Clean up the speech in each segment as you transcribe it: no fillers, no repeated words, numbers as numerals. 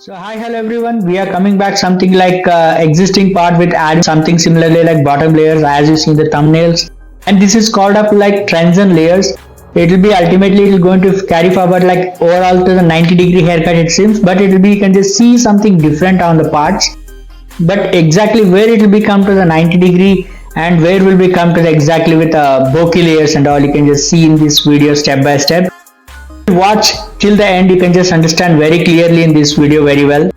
So hi, hello everyone. We are coming back something like existing part with adding something similarly like bottom layers as you see in the thumbnails. And this is called up like trends and layers. It will be ultimately it will going to carry forward like overall to the 90-degree haircut it seems, but it will be you can just see something different on the parts. But exactly where it will become to the 90-degree and where will be come to the exactly with bokeh layers and all you can just see in this video step by step. Watch till the end, you can just understand very clearly in this video very well.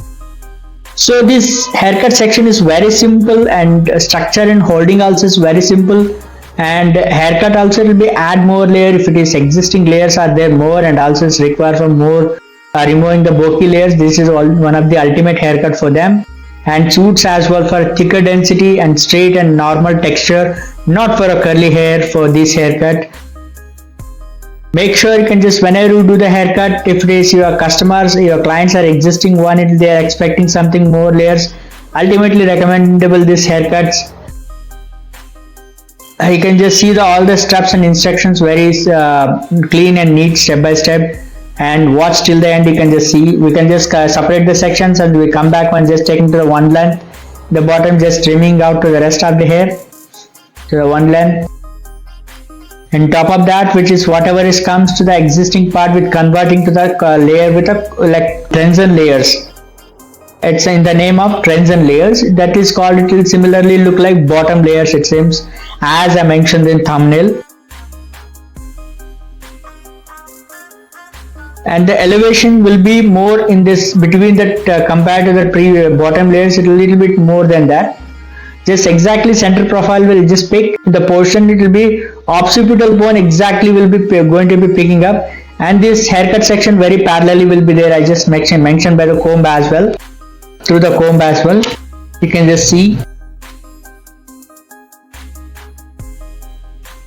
So this haircut section is very simple and structure and holding also is very simple, and haircut also will be add more layer if it is existing layers are there more, and also it's required for more removing the bokeh layers. This is one of the ultimate haircut for them, and suits as well for thicker density and straight and normal texture, not for a curly hair for this haircut. Make sure you can just whenever you do the haircut, if it is your customers, your clients are existing one, if they are expecting something more layers, ultimately recommendable this haircuts. You can just see all the steps and instructions very clean and neat step by step, and watch till the end. You can just see we can just separate the sections and we come back when just taking to the one length, the bottom just trimming out to the rest of the hair to the one length. And top of that, which is whatever is comes to the existing part with converting to the layer with a like trends and layers. It's in the name of trends and layers. That is called, it will similarly look like bottom layers it seems, as I mentioned in thumbnail. And the elevation will be more in this between that compared to the previous bottom layers, it will little bit more than that. Just exactly center profile will just pick the portion, it will be occipital bone exactly will be going to be picking up, and this haircut section very parallelly will be there. I just mentioned by the comb as well, through the comb as well you can just see.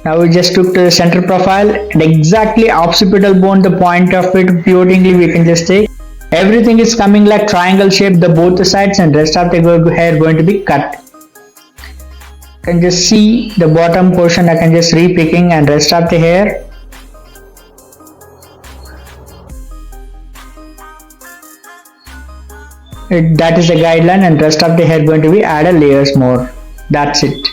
Now we just took to the center profile and exactly occipital bone, the point of it pivotingly we can just take. Everything is coming like triangle shape, the both the sides, and rest of the hair going to be cut. Can just see the bottom portion I can just re-picking, and rest of the hair that is the guideline, and rest of the hair going to be added layers more. That's it.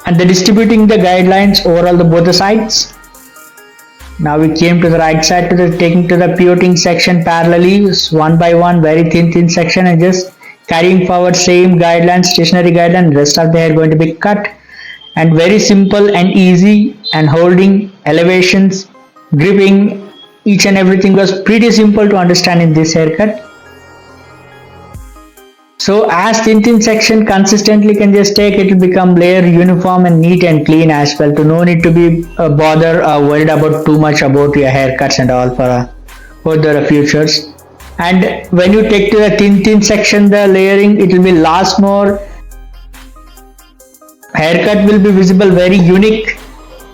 And the distributing the guidelines overall the both the sides. Now we came to the right side to the taking to the pivoting section parallelly one by one, very thin section, and just carrying forward same guidelines, stationary guideline, rest of the hair going to be cut. And very simple and easy, and holding, elevations, gripping, each and everything was pretty simple to understand in this haircut. So as thin section consistently can just take, it will become layer uniform and neat and clean as well, to no need to be worried about too much about your haircuts and all for the futures. And when you take to the thin section, the layering, it will be last more, haircut will be visible very unique,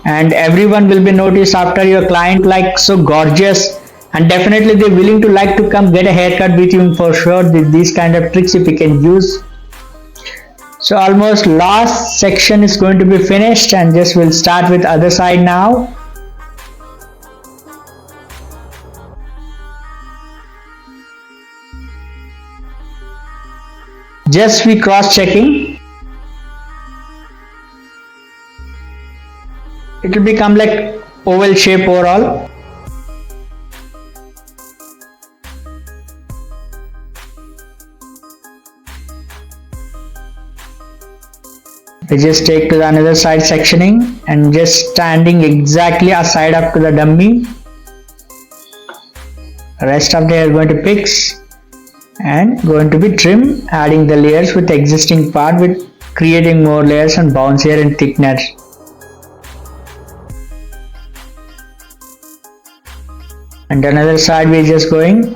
and everyone will be noticed after your client like so gorgeous, and definitely they're willing to like to come get a haircut with you for sure. These kind of tricks if you can use. So almost last section is going to be finished, and just we'll start with other side now. Just we cross checking, it will become like oval shape overall. We just take to the another side sectioning, and just standing exactly aside up to the dummy. Rest of the hair going to fix and going to be trim, adding the layers with existing part with creating more layers and bounce here and thickness. And another side we just going.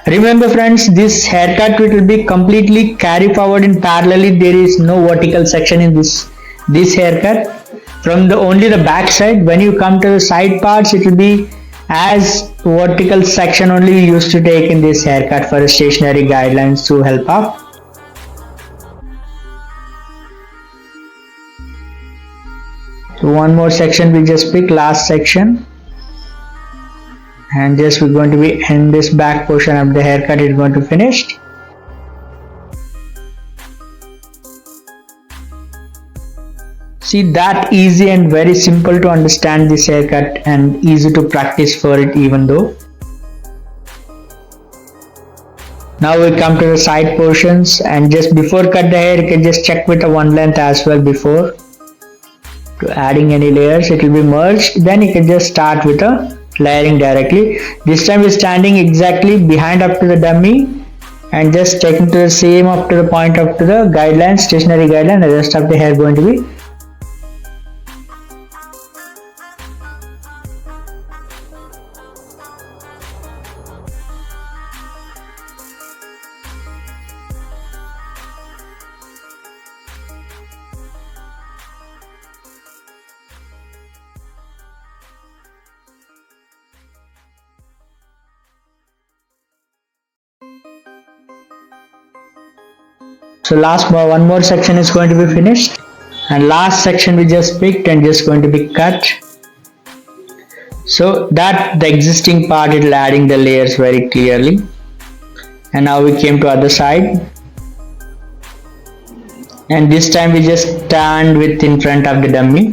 Remember friends, this haircut will be completely carry forward in parallelly. There is no vertical section in this haircut. From the only the back side, when you come to the side parts, it will be as vertical section only we used to take in this haircut for stationary guidelines to help up. So one more section we just pick, last section, and just we're going to be end this back portion of the haircut is going to finish. See, that easy and very simple to understand this haircut and easy to practice for it even though. Now we come to the side portions, and just before cut the hair you can just check with the one length as well before to adding any layers. It will be merged, then you can just start with a layering directly. This time we're standing exactly behind up to the dummy and just taking to the same up to the point up to the guideline, stationary guideline. The rest of the hair going to be so one more section is going to be finished, and last section we just picked and just going to be cut. So that the existing part it will adding the layers very clearly. And now we came to other side, and this time we just stand with in front of the dummy.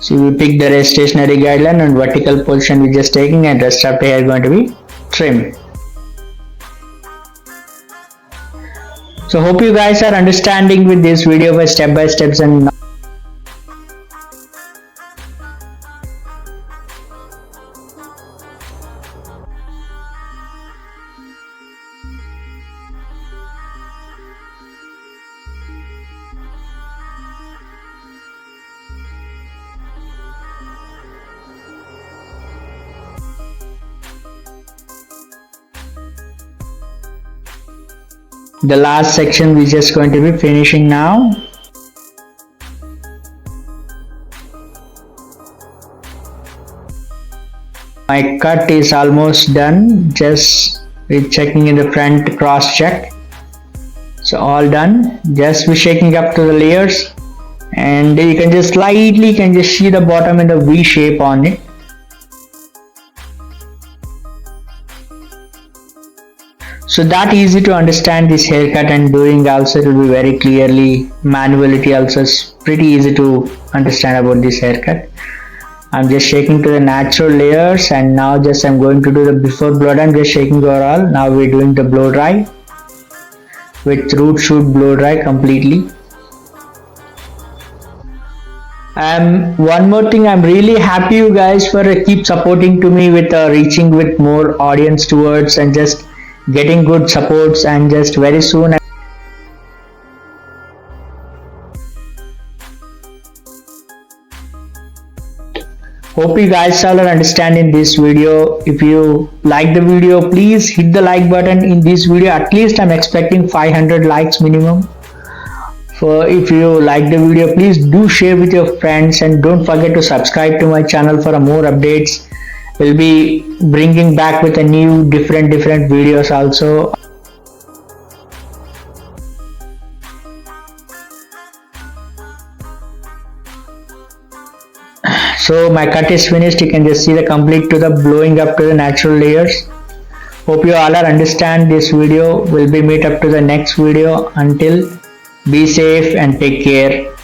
So we pick the stationary guideline and vertical position we just taking, and rest of the hair going to be trimmed. So hope you guys are understanding with this video by step by steps and the last section we just going to be finishing now. My cut is almost done, just with checking in the front cross check. So all done, just be shaking up to the layers, and you can just slightly see the bottom in the V shape on it. So that easy to understand this haircut, and doing also it will be very clearly. Manuality also is pretty easy to understand about this haircut. I'm just shaking to the natural layers, and now just I'm going to do the before blow dry. I'm just shaking overall. Now we're doing the blow dry with root shoot blow dry completely. One more thing, I'm really happy you guys for keep supporting to me with reaching with more audience towards and just getting good supports, and just very soon hope you guys all are understanding this video. If you like the video, please hit the like button in this video. At least I'm expecting 500 likes minimum. For if you like the video, please do share with your friends, and don't forget to subscribe to my channel for more updates. We'll be bringing back with a new different videos also. So my cut is finished. You can just see the complete to the blowing up to the natural layers. Hope you all are understand this video. We'll be meet up to the next video. Until, be safe and take care.